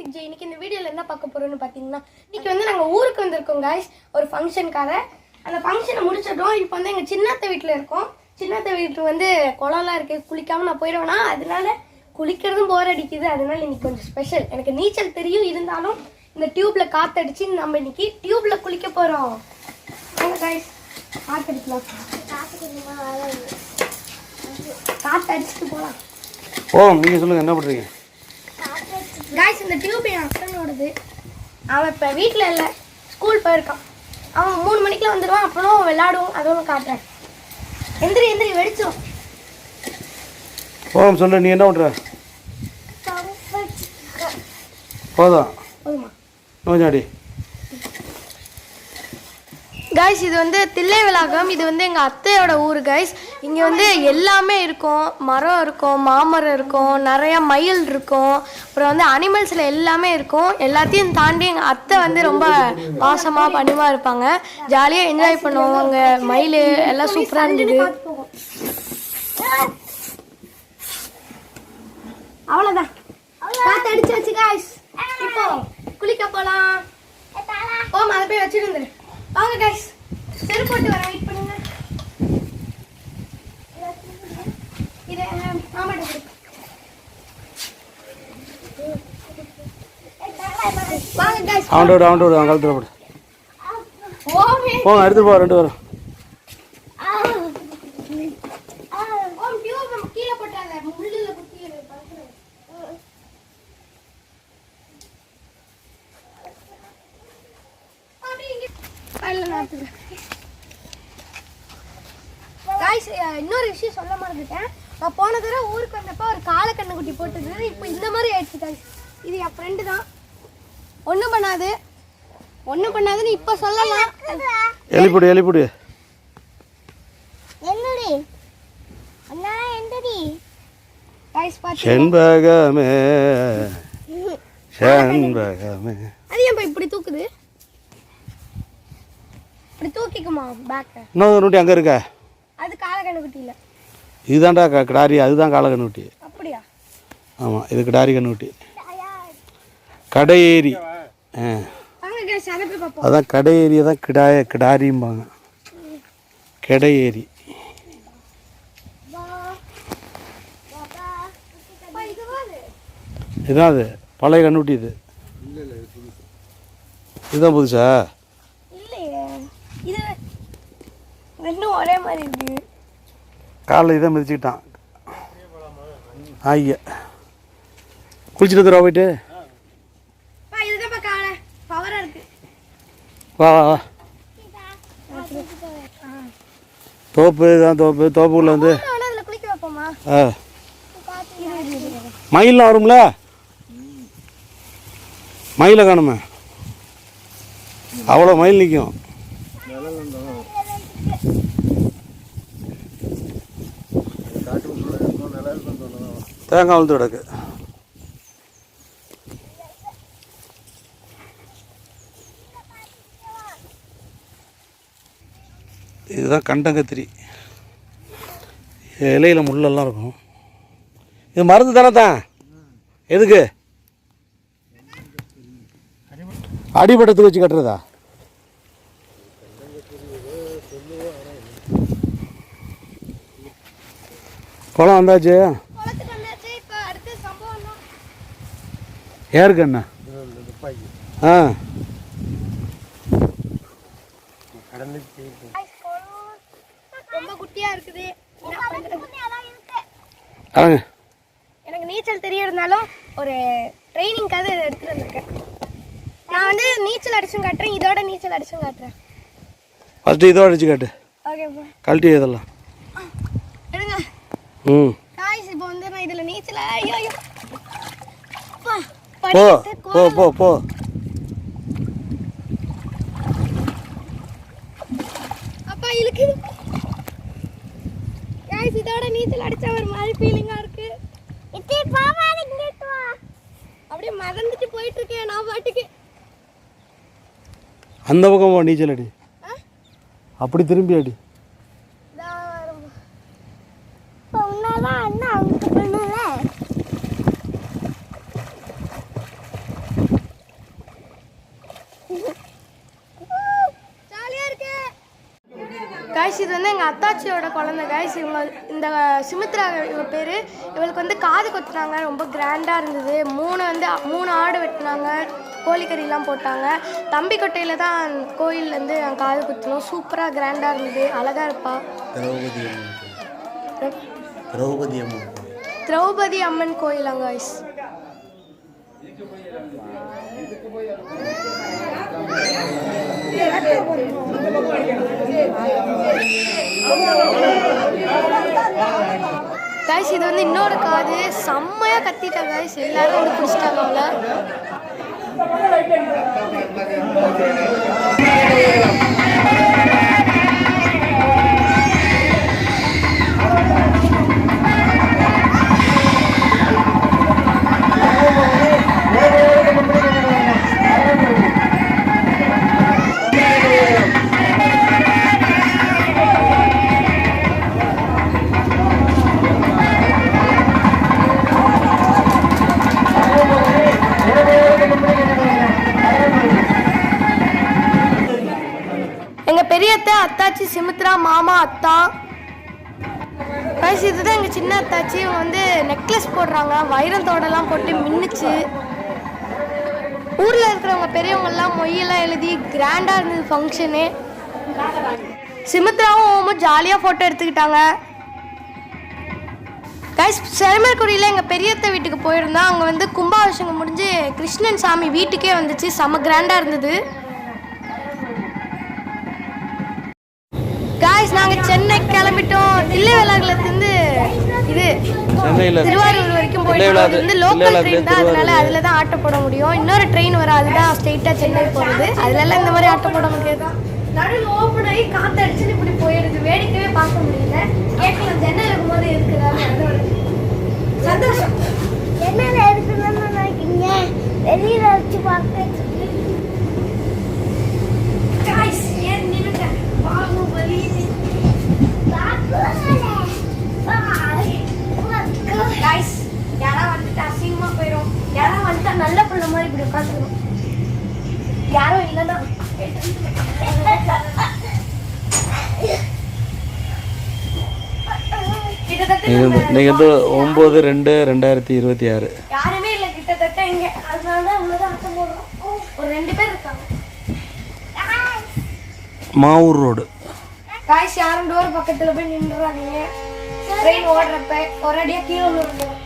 விஜய். இன்னைக்கு இந்த வீடியோல என்ன பார்க்க போறோம்னு பாத்தீங்கன்னா, இன்னைக்கு வந்து நாங்க ஊருக்கு வந்திருக்கோம் गाइस, ஒரு ஃபங்க்ஷனுக்காக. அந்த ஃபங்க்ஷனை முடிச்சிட்டோம். இப்போ வந்து எங்க சின்னத்த வீட்ல இருக்கோம். சின்னத்த வீட்டுல வந்து குளம்லாம் இருக்கு. குளிக்காம நான் போயிடுவேனா, அதனால குளிக்கிறதும் போர் அடிக்குது. அதனால இன்னைக்கு கொஞ்சம் ஸ்பெஷல். எனக்கு நீச்சல் தெரியும், இருந்தாலும் இந்த டியூப்ல காத்தடிச்சு நம்ம இன்னைக்கு டியூப்ல குளிக்க போறோம். வாங்க गाइस, காத்தடிக்கலாம். காத்தடிச்சிட்டு போலாம். நீங்க சொல்லுங்க, என்ன பண்றீங்க गाइस? இந்த டியூப் என் அக்கனோடது. அவன் இப்போ வீட்டில் இல்லை, ஸ்கூல் போயிருக்கான். அவன் 3 மணிக்கெலாம் வந்துடுவான். அப்புறம் விளையாடுவோம். அதோட காட்டுறேன். எந்திரி எந்திரி, வெடிச்சோம். சொல்லு, நீ என்ன பண்ற? போதும் போதுமா? நோஞ்சாடி. गाइस, இது வந்து தில்லை விளாகம். இது வந்து எங்கள் அத்தையோட ஊர் गाइस. இங்கே வந்து எல்லாமே இருக்கும். மரம் இருக்கும், மாமரம் இருக்கும், நிறையா மயில் இருக்கும், அப்புறம் வந்து அனிமல்ஸில் எல்லாமே இருக்கும். எல்லாத்தையும் தாண்டி எங்கள் அத்தை வந்து ரொம்ப பாசமாக பணிவாக இருப்பாங்க. ஜாலியாக என்ஜாய் பண்ணுவோம். அங்கே மயில் எல்லாம் சூப்பராக இருந்தது. அவ்வளோதான், காற்று அடிச்சு வச்சு गाइस. இப்போ குளிக்க போகலாம். அதை போய் வச்சுருந்து வாங்க गाइस. செருப்பு போட்டு வர, வெயிட் பண்ணுங்க. இத மாமாட்ட கொடு. வாங்க गाइस. அவன் கழுத்துல போடு. போங்க, எடுத்து போ. 2 பேரும் ஓம் டியூப் நம்ம கீழ போட்டாத, முள்ளுல குத்திடுது. गाइस, இன்னொரு விஷயம் சொல்ல மறந்துட்டேன். நான் போன தடவை ஊருக்கு வந்தப்போ ஒரு காலக்கண்ணுக்குட்டி போட்டுருந்தது. இப்போ இந்த மாதிரி ஆயிடுச்சு गाइस. இது என் ஃப்ரெண்டு தான். ஒன்றும் பண்ணாதுன்னு இப்போ சொல்லலாம். எலிப்புடி என்னடி गाइस, பாத்து செண்பகமே. அது ஏன் இப்படி தூக்குது? இப்படி தூக்கிக்குமா பேக்க? இன்னொரு நூட்டி அங்கே இருக்க. அது காலக்கண்ணுக்குட்டி இல்லை, இதுதான்டா கிடாரி. அதுதான் கால கண்ணுட்டி. அப்படியா? ஆமாம், இது கிடாரி கண்ணுட்டி. கடையேரி. வாங்க गाइस, அதை போய் பார்ப்போம். அதான் கடையேரியை தான் கிடாரிம்பாங்க. கடையேரி. இதுதான் அது பழைய கண்ணுட்டி. இதுதான் புதுசா? இல்லையே, இது ரெண்டும் ஒரே மாதிரி இருக்கு. காலில் இதை மிதிச்சுக்கிட்டான். ஐயா, குளிச்சுட்டு வந்துடுவா போயிட்டு. இதுதான் காலை பவராக இருக்கு. வா வா வா. தோப்பு தான், தோப்புக்குள்ள வந்து அதில் குளிக்க வைப்போமா? மயிலாம் வரும்ல, மயிலை காணுமே. அவ்வளோ மயில் நிற்கும். தேங்காய் வந்து கிடக்கு. இதுதான் கண்டங்கத்திரி. இலையில் முள்ளெல்லாம் இருக்கும். இது மருந்து தானே தான். எதுக்கு? அடிபட்டத்துக்கு வச்சு கட்டுறதா? குளம் வந்தாச்சு. யாருக்கு என்ன? ரொம்ப குட்டியா இருக்குது. எனக்கு நீச்சல் தெரியறதுனாலும் ஒரு ட்ரைனிங்காக இதை எடுத்துட்டு வந்திருக்கேன். நான் வந்து நீச்சல் அடிச்சும் காட்டுறேன், இதோட நீச்சல் அடிச்சும் காட்டுறேன். ஃபர்ஸ்ட் இதோட அடிச்சு காட்டு. ஓகே, கழட்டி இதெல்லாம் எடுங்க. गाइस, இப்போ வந்து நான் இதுல நீச்சல் ஐயோ போ போ போ போ. அப்பா இழுக்கு. गाइस, இதோட நீச்சல் அடிச்சா ஒரு மாதிரி ஃபீலிங்கா இருக்கு. இத்தே பாவா இங்கேட்டு வா. அப்படியே மறந்துட்டு போயிட்டு இருக்கேன் நான் பாட்டுக்கு. அந்த பக்கம் போ, நீச்சல் அடி. அப்படி திரும்பி அடி. காய்ஸ் இது வந்து எங்கள் அத்தாச்சியோட குழந்தை காய்ஸ். இவங்க இந்த சுமித்ரா இவ பேர். இவளுக்கு வந்து காது கொத்துனாங்க, ரொம்ப கிராண்டாக இருந்தது. 3 ஆடு வெட்டினாங்க, கோழிக்கறிலாம் போட்டாங்க. தம்பிக்கோட்டையில் தான் கோயிலேருந்து காது குத்தணும். சூப்பராக கிராண்டாக இருந்தது, அழகாக இருப்பா. திரௌபதி அம்மன் கோயிலாங்க காய்ஸ். காய்ஸ் இது வந்து இன்னொரு காது, செம்மையாக கத்திட்டா காய்ஸ். எல்லாரும் வந்து பிடிச்சிட்டாங்க அவளை. பெரியத்தை அத்தாச்சி சுமித்ரா, மாமா, அத்தா. கைஸ் இதுதான் எங்கள் சின்ன அத்தாச்சி. இவங்க வந்து நெக்லஸ் போடுறாங்க, வைரத்தோடலாம் போட்டு மின்னுச்சு. ஊரில் இருக்கிறவங்க பெரியவங்கெல்லாம் மொய்யெல்லாம் எழுதி கிராண்டாக இருந்தது ஃபங்க்ஷனு. சுமித்ராவும் ஜாலியாக ஃபோட்டோ எடுத்துக்கிட்டாங்க. கைஸ் செரமேற்குடியில் எங்கள் பெரியத்தை வீட்டுக்கு போயிருந்தோம். அங்கே வந்து கும்பாபிஷேகம் முடிஞ்சு கிருஷ்ணன் சாமி வீட்டுக்கே வந்துச்சு. செம்ம கிராண்டாக இருந்தது. காய்ஸ் நாங்கள் சென்னை கிளம்பிட்டோம். தில்லைவேலாகுளத்துலேருந்து இது திருவாரூர் வரைக்கும் போயிட்டு அது வந்து லோக்கல் ட்ரெயின் தான், அதனால அதில் தான் ஆட்டோ போட முடியும். இன்னொரு ட்ரெயின் வரும், அதுதான் ஸ்ட்ரெயிட்டாக சென்னை போகிறது. அதுலலாம் இந்த மாதிரி ஆட்டோ போட முடியாது. நடுவில் ஓப்பன் ஆகி காற்று அடிச்சுன்னு இப்படி போயிடுது. வேடிக்கையே பார்க்க முடியல. கேட்கலாம் ஜன்னல் இருக்கும்போது இருக்கிறாங்க. சந்தோஷம் ஜன்னல் இருக்குன்னு நினைக்கிறீங்க, வெளியில் வச்சு பார்க்க. காய்ஸ் ஏன் நின்னுட்ட பாகுபலி காய்ஸ். யாராவது வந்துட்டு அசிங்கமாக போயிடும். யாராவது வந்துட்டா நல்ல பிள்ளை மாதிரி இப்படி உட்காந்துக்கணும். யாரும் இல்லைன்னா நீங்கள் வந்து 9/2/2026 யாருமே இல்லை கிட்டத்தட்ட இங்கே. அதனால தான் இவ்வளோதான் ஆட்டம் போடுறோம். ஒரு 2 பேர் இருக்காங்க. மாவூர் ரோடு. காய்ஸ் யாரும் டோர் பக்கத்தில் போய் நின்றுறாங்க. ட்ரெயின் ஓடுறப்ப ஒரு அடியாக கீழே விழுந்துடும்.